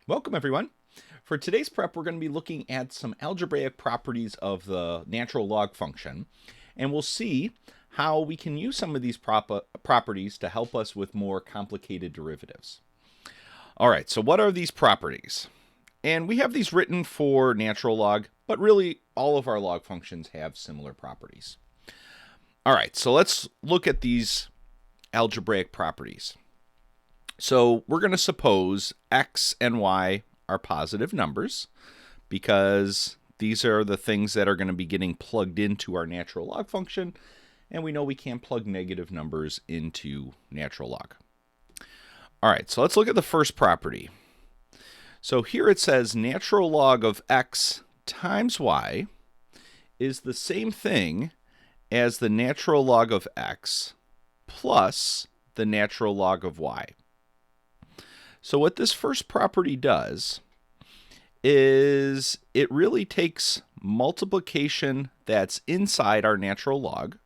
Welcome, everyone. For today's prep, we're going to be looking at some algebraic properties of the natural log function, and we'll see how we can use some of these properties to help us with more complicated derivatives. All right, so what are these properties? And we have these written for natural log, but really all of our log functions have similar properties. All right, so let's look at these algebraic properties. So we're going to suppose x and y are positive numbers because these are the things that are going to be getting plugged into our natural log function, and we know we can't plug negative numbers into natural log. All right, so let's look at the first property. So here it says natural log of x times y is the same thing as the natural log of x plus the natural log of y. So what this first property does is it really takes multiplication that's inside our natural log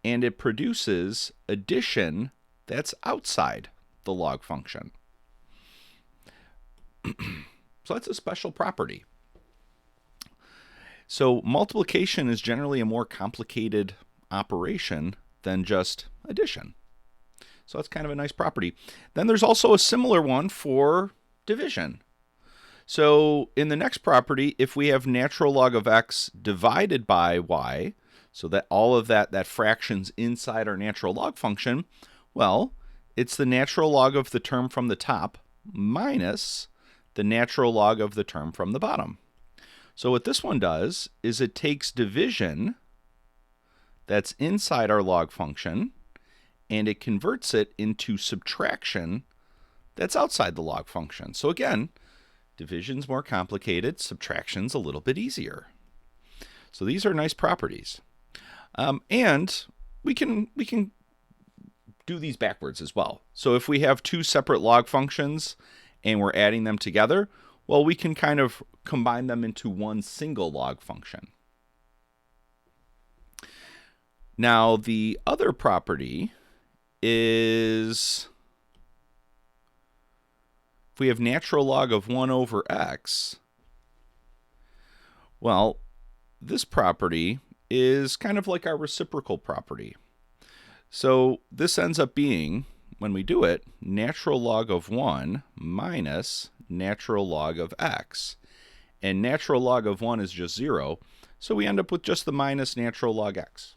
and it produces addition that's outside the log function. So that's a special property. So multiplication is generally a more complicated operation than just addition. So that's kind of a nice property. Then there's also a similar one for division. So in the next property, if we have natural log of x divided by y, so that all of that fraction's inside our natural log function, well, it's the natural log of the term from the top minus the natural log of the term from the bottom. So what this one does is it takes division that's inside our log function and it converts it into subtraction that's outside the log function. So again, division's more complicated, subtraction's a little bit easier. So these are nice properties. And we can do these backwards as well. So if we have two separate log functions and we're adding them together, well, we can kind of combine them into one single log function. Now, the other property is if we have natural log of 1 over x, well, this property is kind of like our reciprocal property. So this ends up being, when we do it, natural log of 1 minus natural log of x. And natural log of 1 is just 0, so we end up with just the minus natural log x.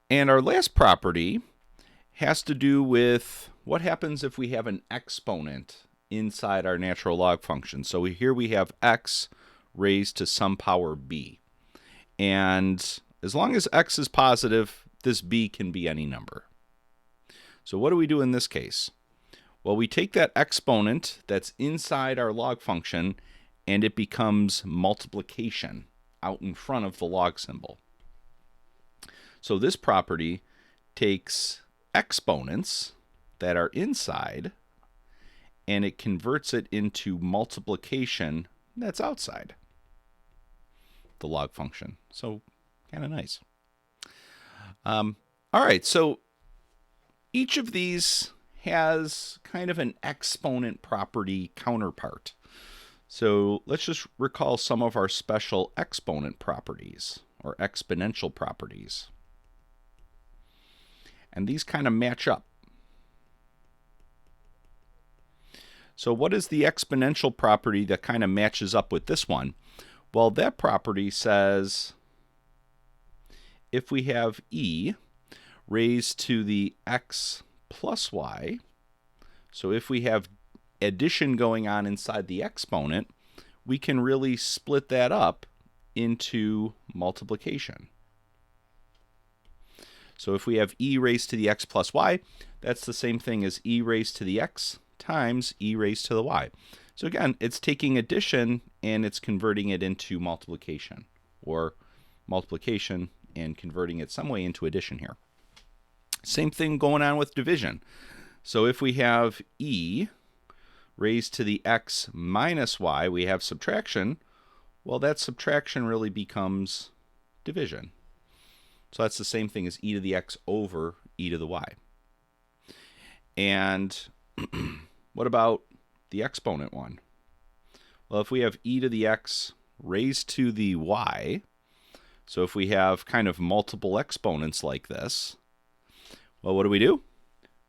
And our last property has to do with what happens if we have an exponent inside our natural log function. So here we have x raised to some power b. And as long as x is positive, this b can be any number. So what do we do in this case? Well, we take that exponent that's inside our log function and it becomes multiplication out in front of the log symbol. So this property takes exponents that are inside and it converts it into multiplication that's outside the log function. So kind of nice. All right, so each of these has kind of an exponent property counterpart. So let's just recall some of our special exponent properties or exponential properties. And these kind of match up. So what is the exponential property that kind of matches up with this one? Well, that property says if we have e raised to the x plus y, so if we have addition going on inside the exponent, we can really split that up into multiplication. So if we have e raised to the x plus y, that's the same thing as e raised to the x times e raised to the y. So again, it's taking addition and it's converting it into multiplication, or multiplication and converting it some way into addition here. Same thing going on with division. So if we have e raised to the x minus y, we have subtraction. Well, that subtraction really becomes division. So that's the same thing as e to the x over e to the y. And what about the exponent one? Well, if we have e to the x raised to the y, so if we have kind of multiple exponents like this, well, what do?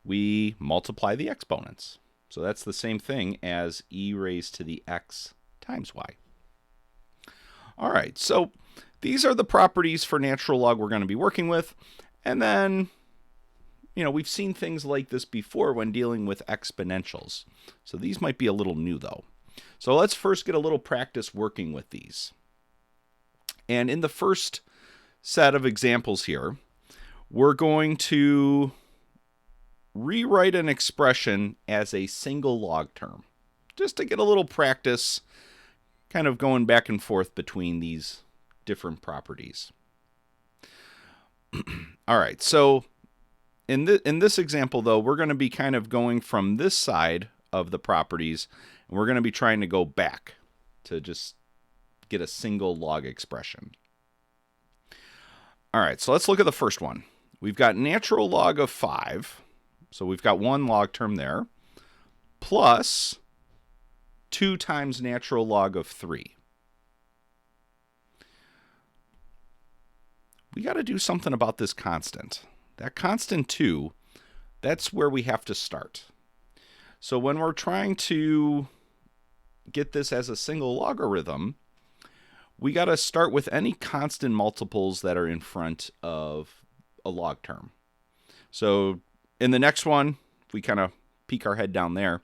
We multiply the exponents. So that's the same thing as e raised to the x times y. All right, so these are the properties for natural log we're going to be working with. And then, we've seen things like this before when dealing with exponentials. So these might be a little new, though. So let's first get a little practice working with these. And in the first set of examples here, we're going to rewrite an expression as a single log term, just to get a little practice kind of going back and forth between these different properties. All right, so in this example, though, we're going to be kind of going from this side of the properties, and we're going to be trying to go back to just get a single log expression. All right, so let's look at the first one. We've got natural log of 5, so we've got one log term there, plus 2 times natural log of 3. We got to do something about this constant. That constant 2, that's where we have to start. So when we're trying to get this as a single logarithm, we got to start with any constant multiples that are in front of a log term. So in the next one, if we kind of peek our head down there,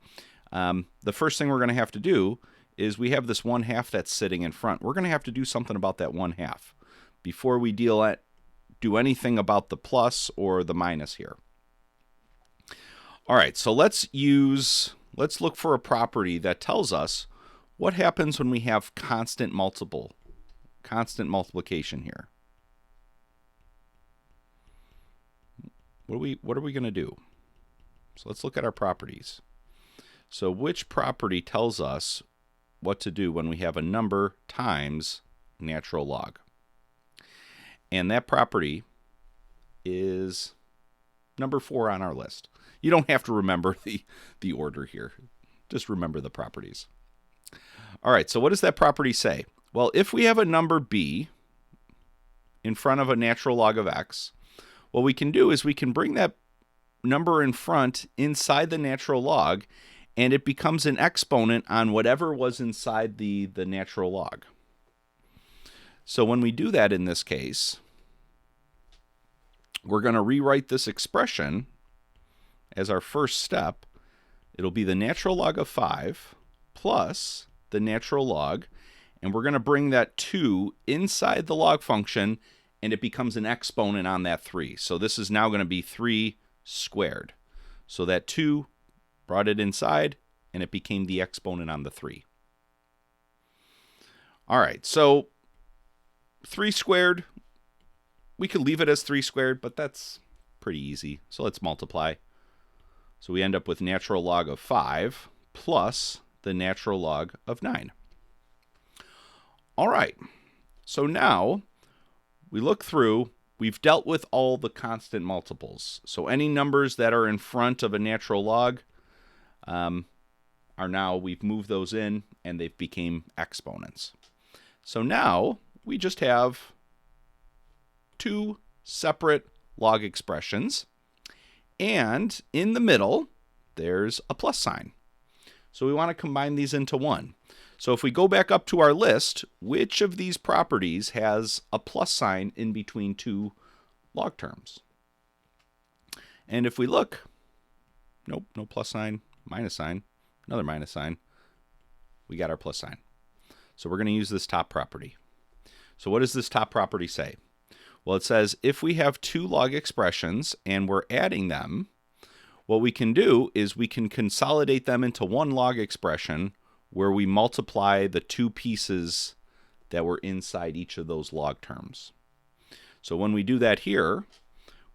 the first thing we're going to have to do is we have this 1/2 that's sitting in front. We're going to have to do something about that 1/2 before we do anything about the plus or the minus here. All right, so let's look for a property that tells us what happens when we have constant multiplication here. What are we going to do? So let's look at our properties. So which property tells us what to do when we have a number times natural log? And that property is number 4 on our list. You don't have to remember the order here. Just remember the properties. All right, so what does that property say? Well, if we have a number b in front of a natural log of x, what we can do is we can bring that number in front inside the natural log, and it becomes an exponent on whatever was inside the natural log. So when we do that in this case, we're going to rewrite this expression as our first step. It'll be the natural log of 5 plus the natural log, and we're going to bring that 2 inside the log function, and it becomes an exponent on that 3. So this is now going to be 3 squared. So that 2 brought it inside, and it became the exponent on the 3. All right, so 3 squared, we could leave it as 3 squared, but that's pretty easy. So let's multiply. So we end up with natural log of 5 plus the natural log of 9. All right, so now we look through, we've dealt with all the constant multiples. So any numbers that are in front of a natural log we've moved those in, and they've became exponents. So now we just have 2 separate log expressions, and in the middle there's a plus sign. So we want to combine these into one. So if we go back up to our list, which of these properties has a plus sign in between 2 log terms? And if we look, nope, no plus sign, minus sign, another minus sign, we got our plus sign. So we're going to use this top property. So what does this top property say? Well, it says if we have 2 log expressions and we're adding them, what we can do is we can consolidate them into one log expression where we multiply the 2 pieces that were inside each of those log terms. So when we do that here,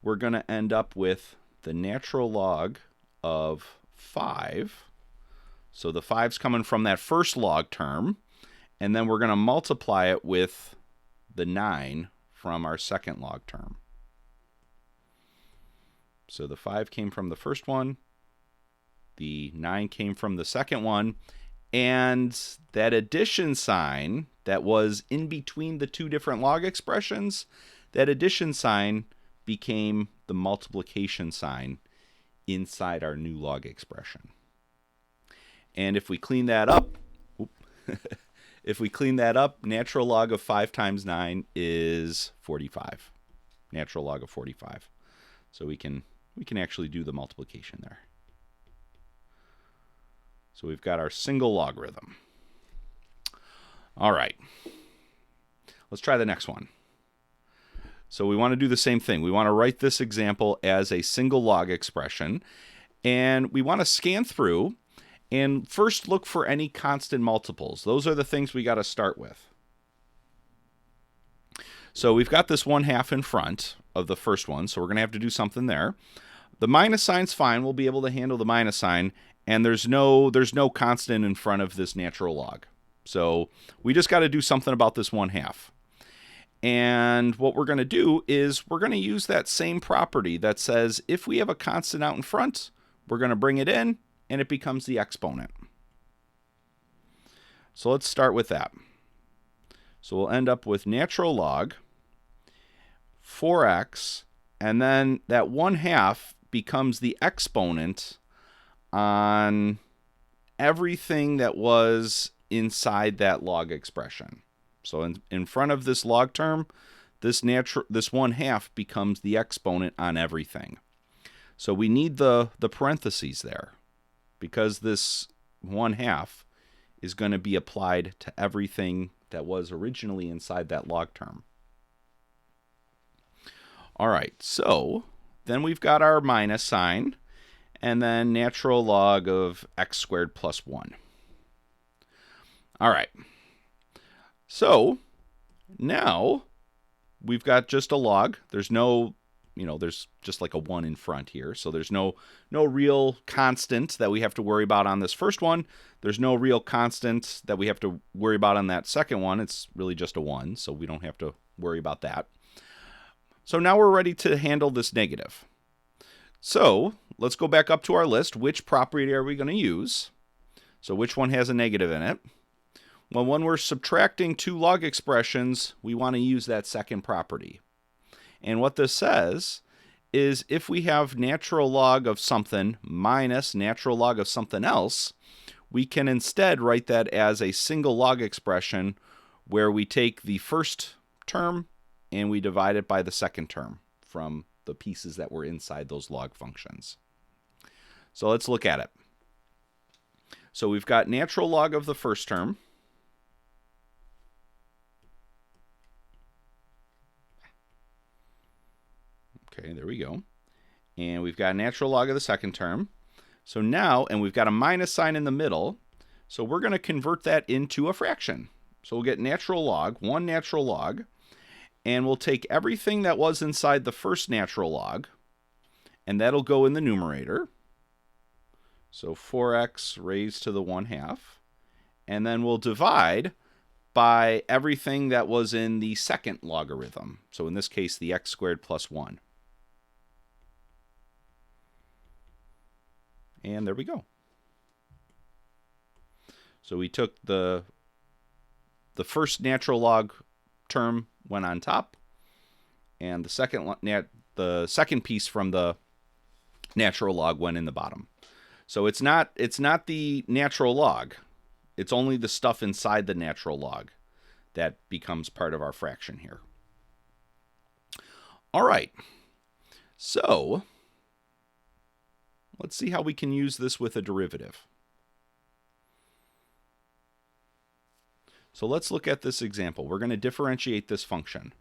we're going to end up with the natural log of 5. So the 5's coming from that first log term, and then we're going to multiply it with the 9 from our second log term. So the 5 came from the first one, The 9 came from the second one, and that addition sign that was in between the two different log expressions, that addition sign became the multiplication sign inside our new log expression. And if we clean that up, natural log of 5 times 9 is 45. Natural log of 45. So we can actually do the multiplication there. So we've got our single logarithm. All right. Let's try the next one. So we want to do the same thing. We want to write this example as a single log expression, and we want to scan through and first look for any constant multiples. Those are the things we got to start with. So we've got this 1/2 in front of the first one, so we're going to have to do something there. The minus sign's fine. We'll be able to handle the minus sign, and there's no constant in front of this natural log. So we just got to do something about this 1/2. And what we're going to do is we're going to use that same property that says if we have a constant out in front, we're going to bring it in, and it becomes the exponent. So let's start with that. So we'll end up with natural log 4x, and then that 1/2 becomes the exponent on everything that was inside that log expression. So in front of this log term, this 1/2 becomes the exponent on everything. So we need the parentheses there, because this 1/2 is going to be applied to everything that was originally inside that log term. All right, so then we've got our minus sign, and then natural log of x squared plus 1. All right. So now we've got just a log. There's no, there's just like a 1 in front here. So there's no real constant that we have to worry about on this first one. There's no real constant that we have to worry about on that second one. It's really just a 1, so we don't have to worry about that. So now we're ready to handle this negative. So let's go back up to our list. Which property are we going to use? So which one has a negative in it? Well, when we're subtracting two log expressions, we want to use that second property. And what this says is if we have natural log of something minus natural log of something else, we can instead write that as a single log expression where we take the first term and we divide it by the second term from the pieces that were inside those log functions. So let's look at it. So we've got natural log of the first term. Okay, there we go. And we've got natural log of the second term. So now, and we've got a minus sign in the middle, so we're going to convert that into a fraction. So we'll get natural log, 1 natural log, and we'll take everything that was inside the first natural log, and that'll go in the numerator. So 4x raised to the 1/2. And then we'll divide by everything that was in the second logarithm. So in this case, the x squared plus 1. And there we go. So we took the first natural log term went on top, and the second piece from the natural log went in the bottom. So it's not the natural log. It's only the stuff inside the natural log that becomes part of our fraction here. All right. So let's see how we can use this with a derivative. So let's look at this example. We're going to differentiate this function.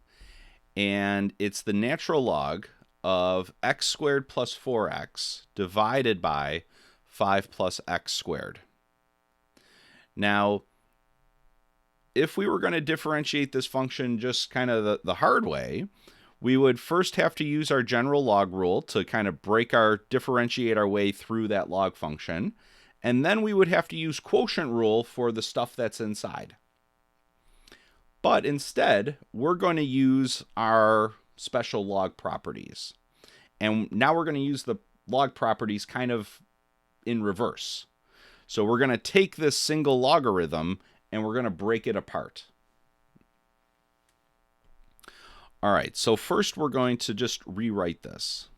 And it's the natural log of x squared plus 4x divided by 5 plus x squared. Now, if we were going to differentiate this function just kind of the hard way, we would first have to use our general log rule to kind of differentiate our way through that log function. And then we would have to use quotient rule for the stuff that's inside. But instead, we're going to use our special log properties. And now we're going to use the log properties kind of in reverse. So we're going to take this single logarithm and we're going to break it apart. All right, so first we're going to just rewrite this.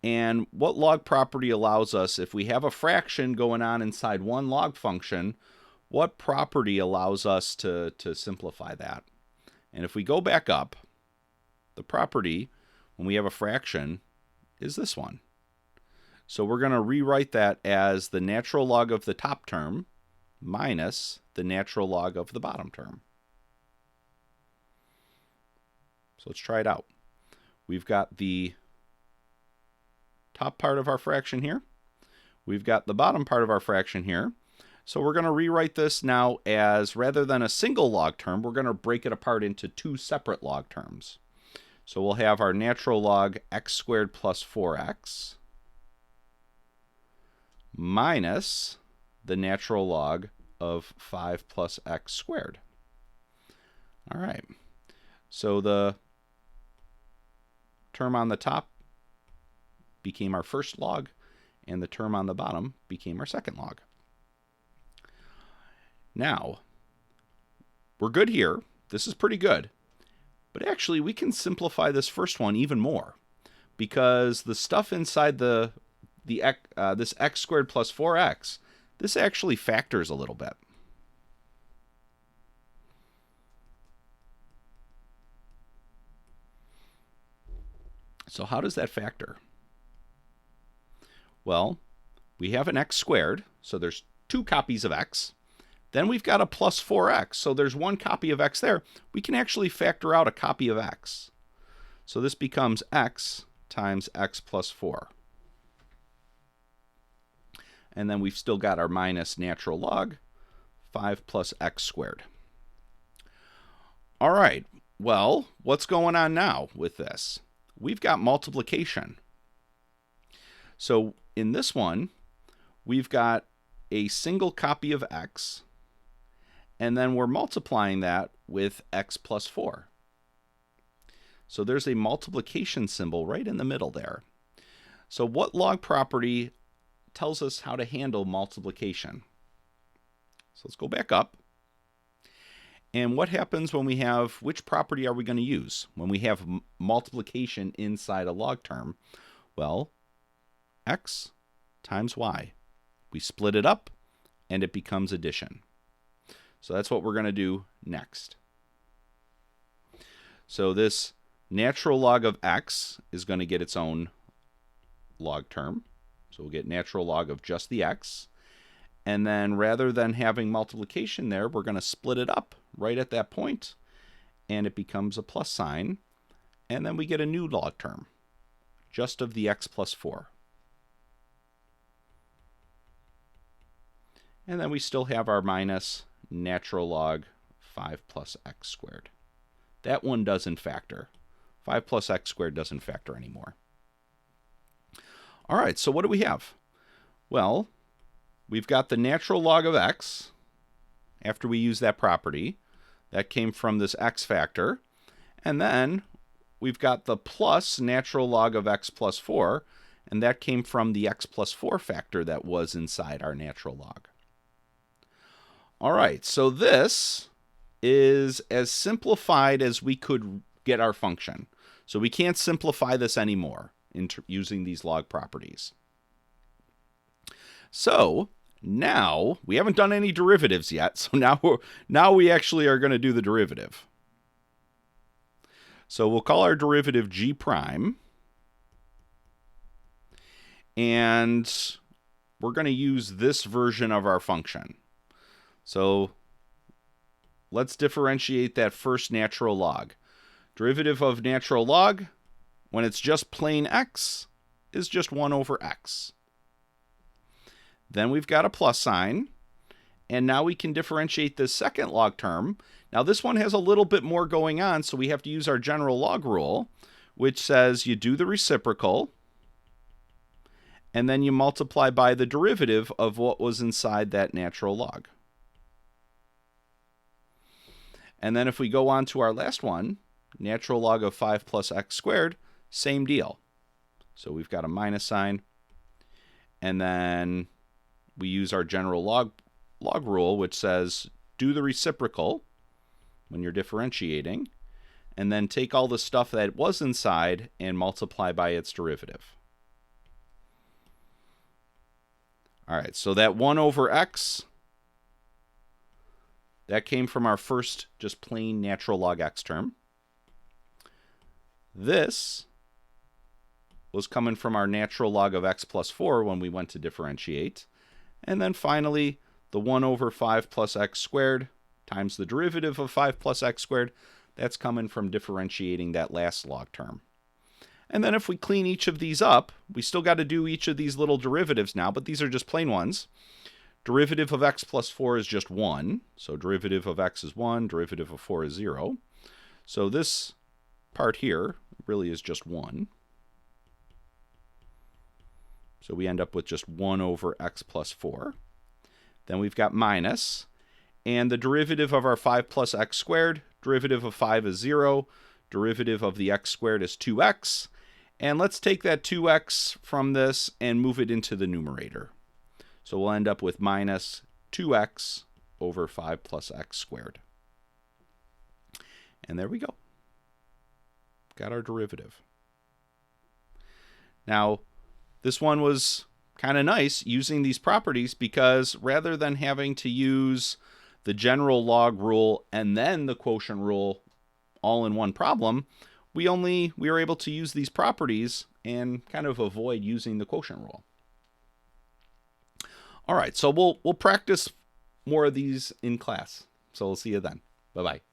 And what log property allows us, if we have a fraction going on inside one log function, what property allows us to simplify that? And if we go back up, the property, when we have a fraction, is this one. So we're going to rewrite that as the natural log of the top term minus the natural log of the bottom term. So let's try it out. We've got the top part of our fraction here. We've got the bottom part of our fraction here. So we're going to rewrite this now as, rather than a single log term, we're going to break it apart into two separate log terms. So we'll have our natural log x squared plus 4x minus the natural log of 5 plus x squared. All right. So the term on the top became our first log, and the term on the bottom became our second log. Now, we're good here. This is pretty good. But actually, we can simplify this first one even more, because the stuff inside this x squared plus 4x, this actually factors a little bit. So how does that factor? Well, we have an x squared, so there's two copies of x. Then we've got a plus 4x, so there's one copy of x there. We can actually factor out a copy of x. So this becomes x times x plus 4. And then we've still got our minus natural log, 5 plus x squared. All right, well, what's going on now with this? We've got multiplication. So in this one, we've got a single copy of x, and then we're multiplying that with x plus 4. So there's a multiplication symbol right in the middle there. So what log property tells us how to handle multiplication? So let's go back up. And what happens when we have, which property are we going to use when we have multiplication inside a log term? Well, x times y. We split it up, and it becomes addition. So that's what we're going to do next. So this natural log of x is going to get its own log term. So we'll get natural log of just the x. And then rather than having multiplication there, we're going to split it up right at that point, and it becomes a plus sign. And then we get a new log term, just of the x plus 4. And then we still have our minus natural log 5 plus x squared. That one doesn't factor. 5 plus x squared doesn't factor anymore. All right, so what do we have? Well, we've got the natural log of x after we use that property. That came from this x factor. And then we've got the plus natural log of x plus 4, and that came from the x plus 4 factor that was inside our natural log. All right, so this is as simplified as we could get our function. So we can't simplify this anymore using these log properties. So now we haven't done any derivatives yet. So now we actually are going to do the derivative. So we'll call our derivative g prime. And we're going to use this version of our function. So let's differentiate that first natural log. Derivative of natural log, when it's just plain x, is just 1 over x. Then we've got a plus sign, and now we can differentiate this second log term. Now this one has a little bit more going on, so we have to use our general log rule, which says you do the reciprocal, and then you multiply by the derivative of what was inside that natural log. And then if we go on to our last one, natural log of 5 plus x squared, same deal. So we've got a minus sign, And then we use our general log rule, which says do the reciprocal when you're differentiating, and then take all the stuff that was inside and multiply by its derivative. All right, so that 1 over x, that came from our first just plain natural log x term. This was coming from our natural log of x plus 4 when we went to differentiate. And then finally, the 1 over 5 plus x squared times the derivative of 5 plus x squared, that's coming from differentiating that last log term. And then if we clean each of these up, we still got to do each of these little derivatives now, but these are just plain ones. Derivative of x plus 4 is just 1. So derivative of x is 1, derivative of 4 is 0. So this part here really is just 1. So we end up with just 1 over x plus 4. Then we've got minus, and the derivative of our 5 plus x squared, derivative of 5 is 0, derivative of the x squared is 2x, and let's take that 2x from this and move it into the numerator. So we'll end up with minus 2x over 5 plus x squared. And there we go. Got our derivative. Now, this one was kind of nice using these properties because rather than having to use the general log rule and then the quotient rule all in one problem, we were able to use these properties and kind of avoid using the quotient rule. All right, so we'll practice more of these in class. So we'll see you then. Bye-bye.